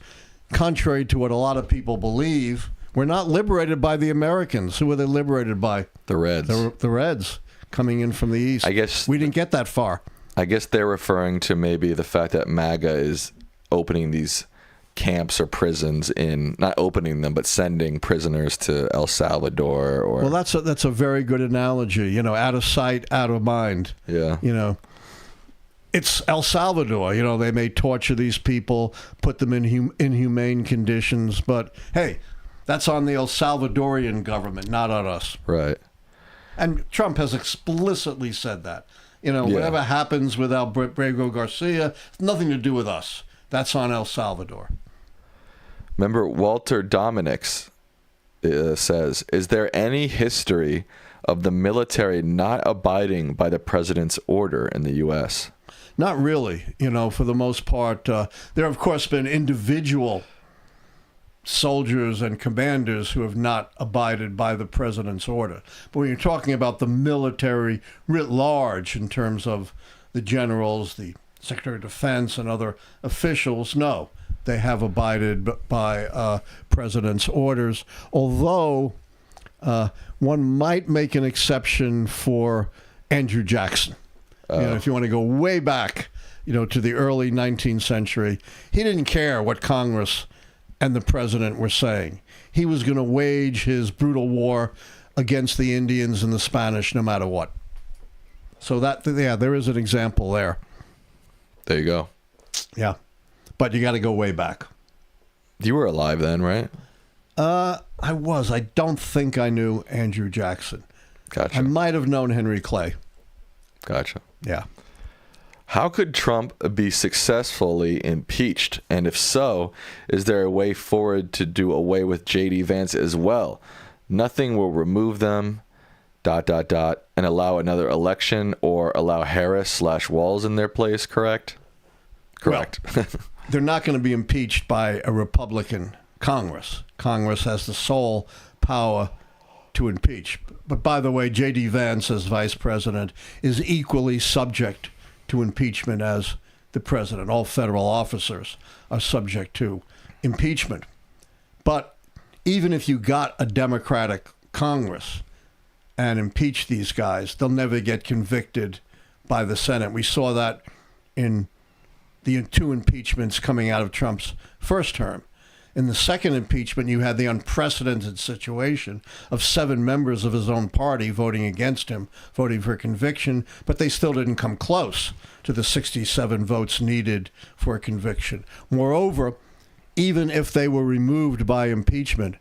contrary to what a lot of people believe, were not liberated by the Americans. Who were they liberated by? The Reds. The Reds coming in from the East. I guess we didn't get that far. I guess they're referring to maybe the fact that MAGA is opening these camps or prisons not opening them, but sending prisoners to El Salvador. Or well, that's a very good analogy. Out of sight, out of mind. Yeah. It's El Salvador. They may torture these people, put them in inhumane conditions, but hey, that's on the El Salvadorian government, not on us. Right. And Trump has explicitly said that. Whatever happens with Alberto Garcia, nothing to do with us. That's on El Salvador. Remember, Walter Dominics says, is there any history of the military not abiding by the president's order in the U.S.? Not really. For the most part, there have, of course, been individual soldiers and commanders who have not abided by the president's order. But when you're talking about the military writ large in terms of the generals, the Secretary of Defense and other officials, no, they have abided by president's orders, although one might make an exception for Andrew Jackson. If you want to go way back, to the early 19th century, he didn't care what Congress and the president were saying. He was going to wage his brutal war against the Indians and the Spanish no matter what. So there is an example there. There you go. Yeah. But you got to go way back. You were alive then, right? I was. I don't think I knew Andrew Jackson. Gotcha. I might have known Henry Clay. Gotcha. Yeah. How could Trump be successfully impeached? And if so, is there a way forward to do away with J.D. Vance as well? Nothing will remove them, ... and allow another election or allow Harris/Walz in their place, correct? Correct. Well, they're not going to be impeached by a Republican Congress. Congress has the sole power to impeach. But by the way, J.D. Vance, as vice president, is equally subject to impeachment as the president. All federal officers are subject to impeachment. But even if you got a Democratic Congress and impeach these guys, they'll never get convicted by the Senate. We saw that in the two impeachments coming out of Trump's first term. In the second impeachment, you had the unprecedented situation of 7 members of his own party voting against him, voting for conviction, but they still didn't come close to the 67 votes needed for a conviction. Moreover, even if they were removed by impeachment,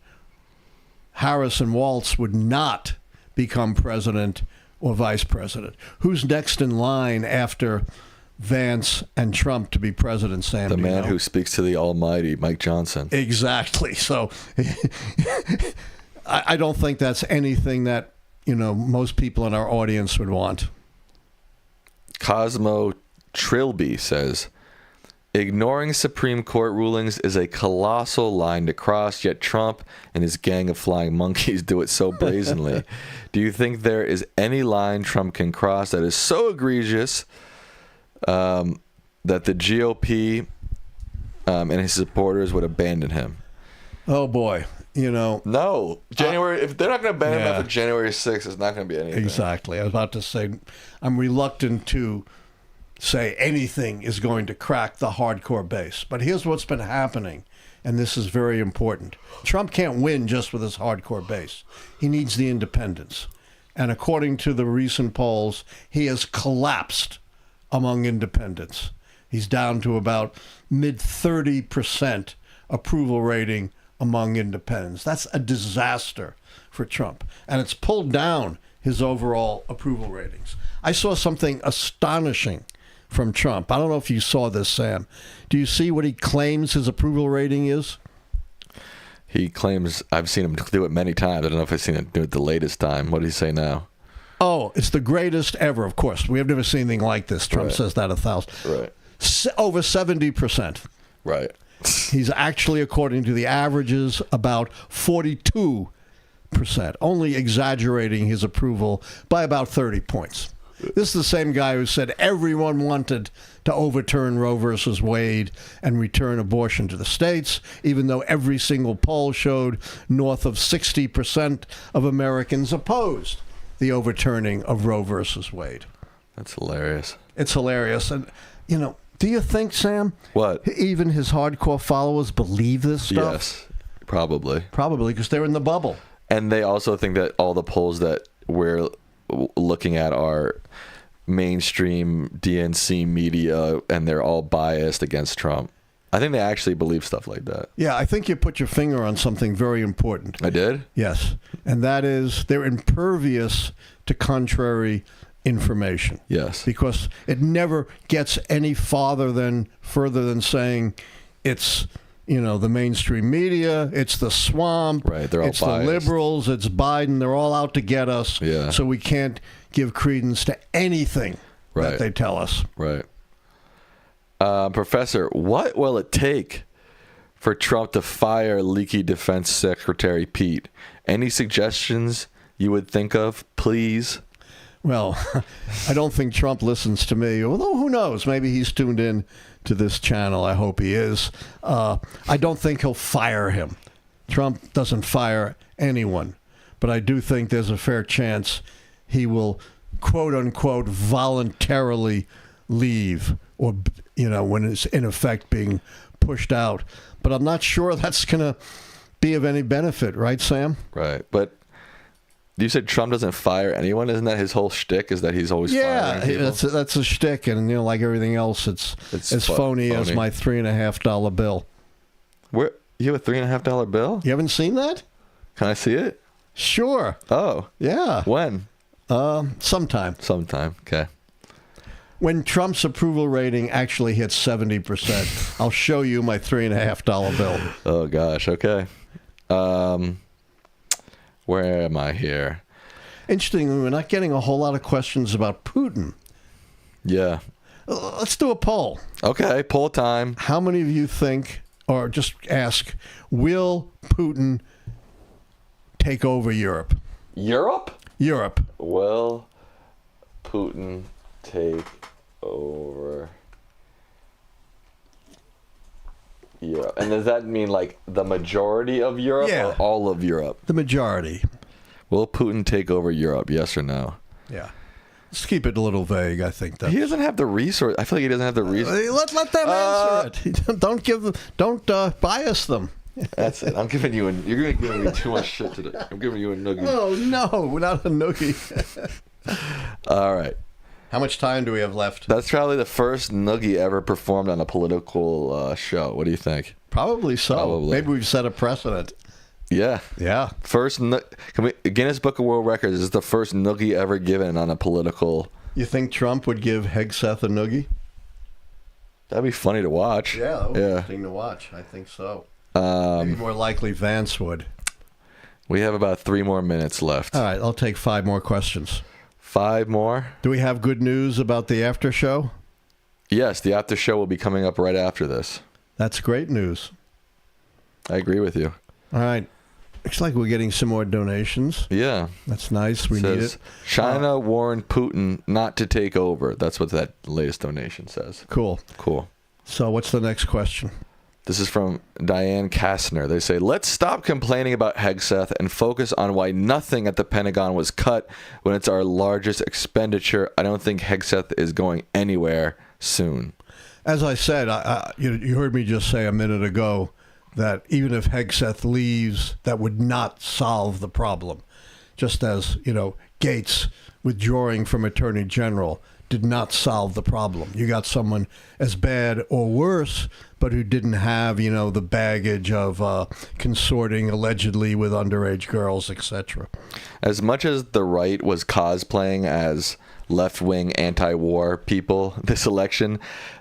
Harris and Walz would not become president or vice president. Who's next in line after Vance and Trump to be president, Sam? The man who speaks to the almighty, Mike Johnson. Exactly. So I don't think that's anything that, most people in our audience would want. Cosmo Trilby says, ignoring Supreme Court rulings is a colossal line to cross, yet Trump and his gang of flying monkeys do it so brazenly. Do you think there is any line Trump can cross that is so egregious that the GOP and his supporters would abandon him? Oh, boy. No. January. If they're not going to abandon him after January 6th, it's not going to be anything. Exactly. I was about to say, I'm reluctant to say anything is going to crack the hardcore base. But here's what's been happening, and this is very important. Trump can't win just with his hardcore base. He needs the independents. And according to the recent polls, he has collapsed among independents. He's down to about mid-30% approval rating among independents. That's a disaster for Trump. And it's pulled down his overall approval ratings. I saw something astonishing from Trump. I don't know if you saw this, Sam. Do you see what he claims his approval rating is? He claims, I've seen him do it many times. I don't know if I've seen him do it the latest time. What did he say now? Oh, it's the greatest ever, of course. We have never seen anything like this. Trump says that 1,000. Right. Over 70%. Right. He's actually, according to the averages, about 42%, only exaggerating his approval by about 30 points. This is the same guy who said everyone wanted to overturn Roe versus Wade and return abortion to the states, even though every single poll showed north of 60% of Americans opposed the overturning of Roe versus Wade. That's hilarious. It's hilarious. And, do you think, Sam, what? Even his hardcore followers believe this stuff? Yes, probably. Probably, because they're in the bubble. And they also think that all the polls that we're looking at are mainstream DNC media, and they're all biased against Trump. I think they actually believe stuff like that. Yeah, I think you put your finger on something very important. I did? Yes. And that is they're impervious to contrary information. Yes. Because it never gets any further than saying it's, the mainstream media, it's the swamp, right, they're all it's biased. The liberals, it's Biden, they're all out to get us. Yeah. So we can't give credence to anything that they tell us. Right. Professor, what will it take for Trump to fire leaky Defense Secretary Pete? Any suggestions you would think of, please? Well, I don't think Trump listens to me, although who knows? Maybe he's tuned in to this channel. I hope he is. I don't think he'll fire him. Trump doesn't fire anyone. But I do think there's a fair chance he will, quote unquote, voluntarily leave, or, when it's in effect being pushed out. But I'm not sure that's going to be of any benefit, right, Sam? Right. But you said Trump doesn't fire anyone. Isn't that his whole shtick? Is that he's always firing people? Yeah, that's a shtick, and like everything else, it's as phony as my $3.50 bill. Where you have a $3.50 bill? You haven't seen that? Can I see it? Sure. Oh, yeah. When? Sometime. Okay. When Trump's approval rating actually hits 70%, I'll show you my $3.50 bill. Oh gosh. Okay. Where am I here? Interestingly, we're not getting a whole lot of questions about Putin. Yeah. Let's do a poll. Okay, poll time. How many of you think, or just ask, will Putin take over Europe? Europe? Europe. Will Putin take over Europe? And does that mean like the majority of Europe or all of Europe? The majority. Will Putin take over Europe? Yes or no? Yeah. Let's keep it a little vague, I think. He doesn't have the resource. I feel like he doesn't have the resource. Let them answer it. Don't bias them. That's it. I'm giving you you're giving me too much shit today. I'm giving you a noogie. Oh no, not a noogie. All right. How much time do we have left? That's probably the first noogie ever performed on a political show. What do you think? Probably so. Probably. Maybe we've set a precedent. Yeah. Yeah. Guinness Book of World Records is the first noogie ever given on a political. You think Trump would give Hegseth a noogie? That'd be funny to watch. Yeah, that would be interesting to watch. I think so. Maybe more likely Vance would. We have about 3 more minutes left. All right, I'll take 5 more questions. 5 more? Do we have good news about the after show? Yes, the after show will be coming up right after this. That's great news. I agree with you. All right. Looks like we're getting some more donations. Yeah. That's nice. We need it. China warned Putin not to take over. That's what that latest donation says. Cool. So what's the next question? This is from Diane Kastner. They say, let's stop complaining about Hegseth and focus on why nothing at the Pentagon was cut when it's our largest expenditure. I don't think Hegseth is going anywhere soon. As I said, you heard me just say a minute ago that even if Hegseth leaves, that would not solve the problem. Just as, Gates withdrawing from Attorney General did not solve the problem. You got someone as bad or worse, but who didn't have, the baggage of consorting allegedly with underage girls, etc. As much as the right was cosplaying as left-wing anti-war people this election,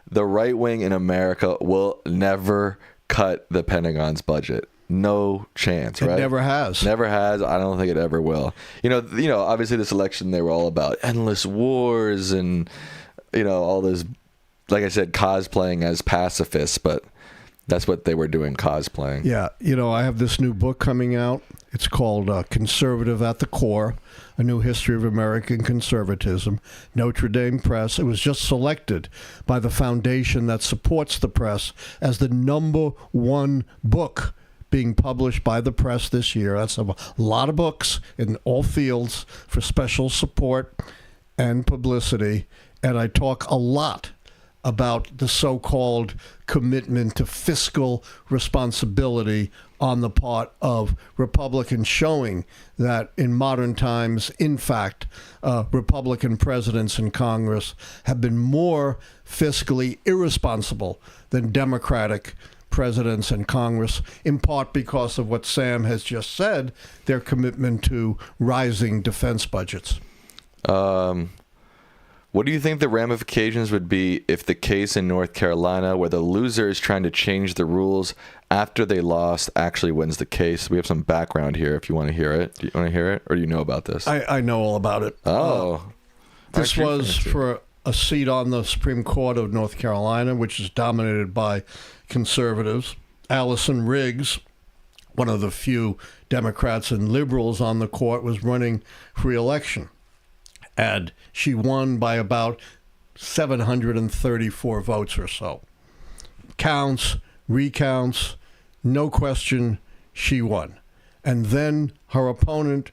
the right wing in America will never cut the Pentagon's budget. No chance, right? It never has. Never has. I don't think it ever will. Obviously this election, they were all about endless wars and, all this, like I said, cosplaying as pacifists, but that's what they were doing, cosplaying. Yeah. I have this new book coming out. It's called Conservative at the Core, A New History of American Conservatism, Notre Dame Press. It was just selected by the foundation that supports the press as the #1 book being published by the press this year. That's a lot of books in all fields for special support and publicity. And I talk a lot about the so-called commitment to fiscal responsibility on the part of Republicans, showing that in modern times, in fact, Republican presidents in Congress have been more fiscally irresponsible than Democratic presidents in Congress, in part because of what Sam has just said, their commitment to rising defense budgets. What do you think the ramifications would be if the case in North Carolina, where the loser is trying to change the rules after they lost, actually wins the case? We have some background here if you want to hear it. Do you want to hear it, or do you know about this? I know all about it. This was for a seat on the Supreme Court of North Carolina, which is dominated by conservatives. Allison Riggs, one of the few Democrats and liberals on the court, was running for re-election. And she won by about 734 votes or so. Counts, recounts, no question, she won. And then her opponent,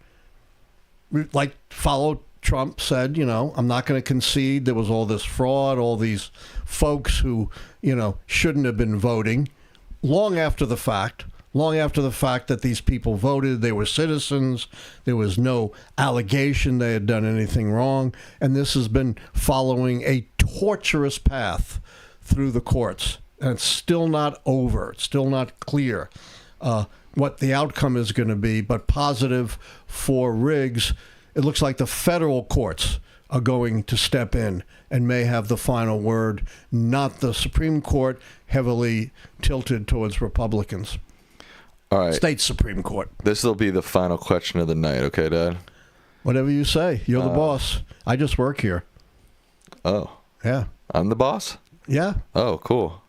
like, followed Trump, said, I'm not going to concede. There was all this fraud, all these folks who, shouldn't have been voting. Long after the fact that these people voted, they were citizens. There was no allegation they had done anything wrong. And this has been following a torturous path through the courts. And it's still not over. It's still not clear what the outcome is going to be. But positive for Riggs, it looks like the federal courts are going to step in and may have the final word, not the Supreme Court, heavily tilted towards Republicans. All right. State Supreme Court. This will be the final question of the night, okay, Dad? Whatever you say. You're the boss. I just work here. Oh. Yeah. I'm the boss? Yeah. Oh, cool.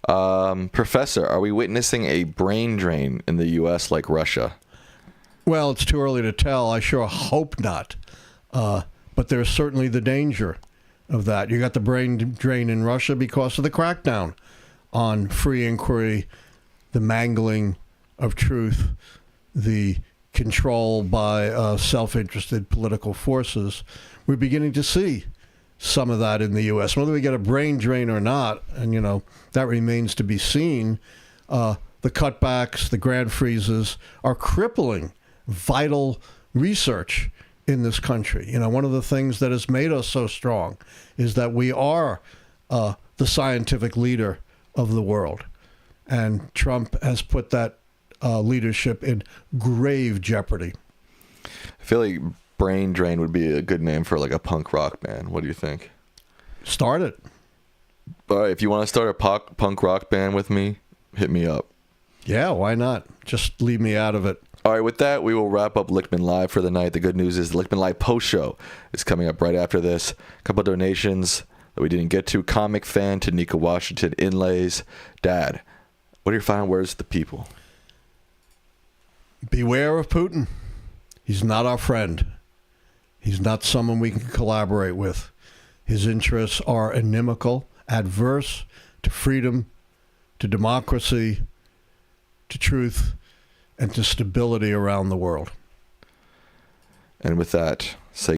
Professor, are we witnessing a brain drain in the U.S. like Russia? Well, it's too early to tell. I sure hope not. But there's certainly the danger of that. You got the brain drain in Russia because of the crackdown on free inquiry, the mangling of truth, the control by self-interested political forces. We're beginning to see some of that in the U.S. Whether we get a brain drain or not, and, that remains to be seen, the cutbacks, the grant freezes are crippling vital research in this country. One of the things that has made us so strong is that we are the scientific leader of the world. And Trump has put that leadership in grave jeopardy. I feel like brain drain would be a good name for like a punk rock band. What do you think? Start it. All right, if you want to start a punk rock band with me, hit me up. Yeah, why not? Just leave me out of it. All right, with that, we will wrap up Lichtman Live for the night. The good news is the Lichtman Live post show is coming up right after this. A couple of donations that we didn't get to. Comic fan to Nika Washington Inlays. Dad, what are your final words to the people? Beware of Putin. He's not our friend. He's not someone we can collaborate with. His interests are inimical, adverse to freedom, to democracy, to truth, and to stability around the world. And with that, say